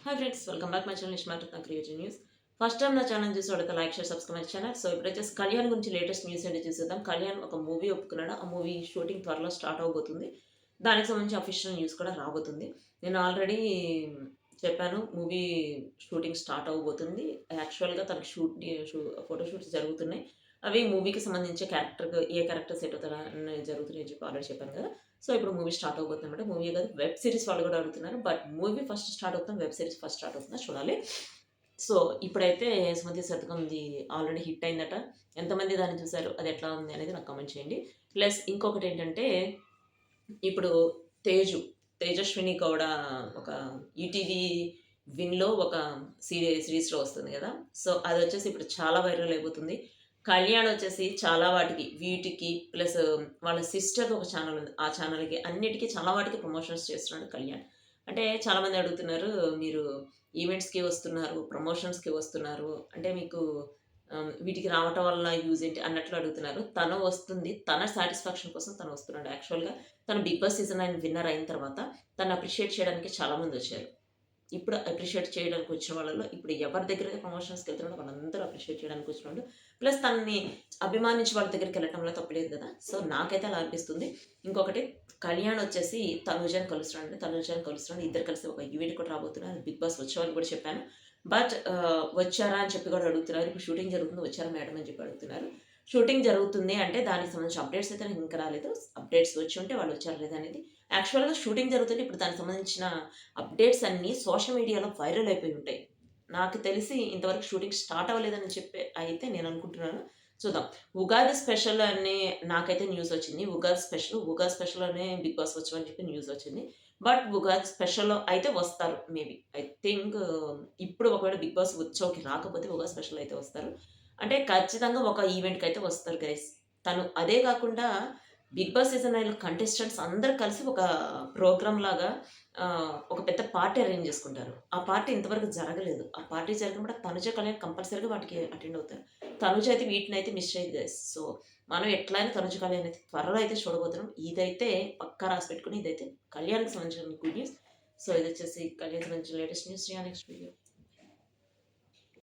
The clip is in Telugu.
Hi friends, welcome back my channel నిష్మాటత క్రియేటివ్ న్యూస్. ఫస్ట్ టైం నా ఛానల్ చూసి వాడితే like share subscribe my channel. So ఇప్పుడు వచ్చేసి కళ్యాణ్ గురించి లేటెస్ట్ న్యూస్ ఏంటి చూసేద్దాం. కళ్యాణ్ ఒక మూవీ ఒప్పుకున్నాడు. ఆ మూవీ షూటింగ్ త్వరలో స్టార్ట్ అవబోతుంది. దానికి సంబంధించి అఫీషియల్ న్యూస్ కూడా రాబోతుంది. నేను ఆల్రెడీ చెప్పాను, మూవీ షూటింగ్ స్టార్ట్ అవ్వబోతుంది. యాక్చువల్గా తనకి ఫోటోషూట్స్ జరుగుతున్నాయి. అవి మూవీకి సంబంధించి ఏ క్యారెక్టర్ సెట్ అవుతారా జరుగుతున్నాయి అని చెప్పి ఆల్రెడీ చెప్పాను కదా. సో ఇప్పుడు మూవీ స్టార్ట్ అవబోతుంది అనమాట. మూవీ కాదు, వెబ్ సిరీస్ వాళ్ళు కూడా అడుగుతున్నారు. బట్ మూవీ ఫస్ట్ స్టార్ట్ అవుతుంది, వెబ్ సిరీస్ ఫస్ట్ స్టార్ట్ అవుతుందా చూడాలి. సో ఇప్పుడైతే సుమతి శతకంది ఆల్రెడీ హిట్ అయిందట. ఎంతమంది దాన్ని చూసారు, అది ఎట్లా ఉంది అనేది నాకు కామెంట్ చేయండి. ప్లస్ ఇంకొకటి ఏంటంటే, ఇప్పుడు తేజస్విని గౌడ ఒక ఈటీవీ విన్‌లో ఒక సిరీస్‌లో వస్తుంది కదా. సో అది వచ్చేసి ఇప్పుడు చాలా వైరల్ అయిపోతుంది. కళ్యాణ్ వచ్చేసి చాలా వాటికి, వీటికి ప్లస్ వాళ్ళ సిస్టర్‌ది ఒక ఛానెల్ ఉంది. ఆ ఛానెల్‌కి అన్నిటికి చాలా వాటికి ప్రమోషన్స్ చేస్తున్నాడు కళ్యాణ్. అంటే చాలామంది అడుగుతున్నారు, మీరు ఈవెంట్స్‌కి వస్తున్నారు, ప్రమోషన్స్‌కి వస్తున్నారు. అంటే మీకు వీటికి రావటం వల్ల యూజ్ ఏంటి అన్నట్లు అడుగుతున్నారు. తను వస్తుంది. తన సాటిస్ఫాక్షన్ కోసం తను వస్తున్నాడు. యాక్చువల్‌గా తను 'బిగ్ బాస్' సీజన్ 9 విన్నర్ అయిన తర్వాత తనని అప్రిషియేట్ చేయడానికి చాలామందొచ్చారు. ఇప్పుడు అప్రిషియేట్ చేయడానికి వచ్చిన వాళ్ళలో ఇప్పుడు ఎవరి దగ్గరైతే ప్రమోషన్స్‌కి వెళ్తున్నాడో వాళ్ళందరూ అప్రిషియేట్ చేయడానికి వచ్చినోళ్ళు. ప్లస్ తనని అభిమానించి వాళ్ళ దగ్గరికి వెళ్ళటంలో తప్పులేదు కదా. సో నాకైతే అలా అనిపిస్తుంది. ఇంకొకటి, కళ్యాణ్ వచ్చేసి తనూజని కలుస్తున్నాడు. ఇద్దరు కలిసి ఒక ఈవెంట్ కూడా రాబోతున్నారు. 'బిగ్ బాస్' వచ్చేవాళ్ళు కూడా చెప్పాను. బట్ వచ్చారా అని చెప్పి కూడా అడుగుతున్నారు. ఇప్పుడు షూటింగ్ జరుగుతుంది, వచ్చారా మేడం అని చెప్పి అడుగుతున్నారు. షూటింగ్ జరుగుతుంది అంటే దానికి సంబంధించిన అప్డేట్స్ అయితే నాకు ఇంకా రాలేదు. అప్డేట్స్ వచ్చి ఉంటే వాళ్ళు వచ్చారా లేదా అనేది. యాక్చువల్‌గా షూటింగ్ జరుగుతుంటే ఇప్పుడు దానికి సంబంధించిన అప్డేట్స్ అన్నీ సోషల్ మీడియాలో వైరల్ అయిపోయి ఉంటాయి. నాకు తెలిసి ఇంతవరకు షూటింగ్ స్టార్ట్ అవ్వలేదని చెప్పి అయితే నేను అనుకుంటున్నాను. చూద్దాం. ఉగాది స్పెషల్ అని నాకైతే న్యూస్ వచ్చింది. ఉగాది స్పెషల్ అనే 'బిగ్ బాస్' వచ్చమని చెప్పి న్యూస్ వచ్చింది. బట్ ఉగాది స్పెషల్‌లో అయితే వస్తారు మేబీ. ఐ థింక్ ఇప్పుడు ఒకవేళ 'బిగ్ బాస్' వచ్చోకి రాకపోతే ఉగాది స్పెషల్ అయితే వస్తారు. అంటే ఖచ్చితంగా ఒక ఈవెంట్‌కి అయితే వస్తారు గైస్. తను అదే కాకుండా 'బిగ్ బాస్' సీజన్ 9 కంటెస్టెంట్స్ అందరూ కలిసి ఒక ప్రోగ్రామ్ లాగా ఒక పెద్ద పార్టీ అరేంజ్ చేసుకుంటారు. ఆ పార్టీ ఇంతవరకు జరగలేదు. ఆ పార్టీ జరిగినప్పుడు తనుజ, కళ్యాణ్ కంపల్సరీగా వాటికి అటెండ్ అవుతారు. తనుజ అయితే వీటినైతే మిస్ చేయదు గైస్. సో మనం ఎట్లైనా తనుజ, కళ్యాణ్ అయితే త్వరలో అయితే చూడబోతున్నాం. ఇదైతే పక్కా రాసి పెట్టుకొని, ఇదైతే కళ్యాణ్‌కి సంబంధించిన గుడ్ న్యూస్. సో ఇదొచ్చేసి కళ్యాణ్‌కి సంబంధించిన లేటెస్ట్ న్యూస్. Next video.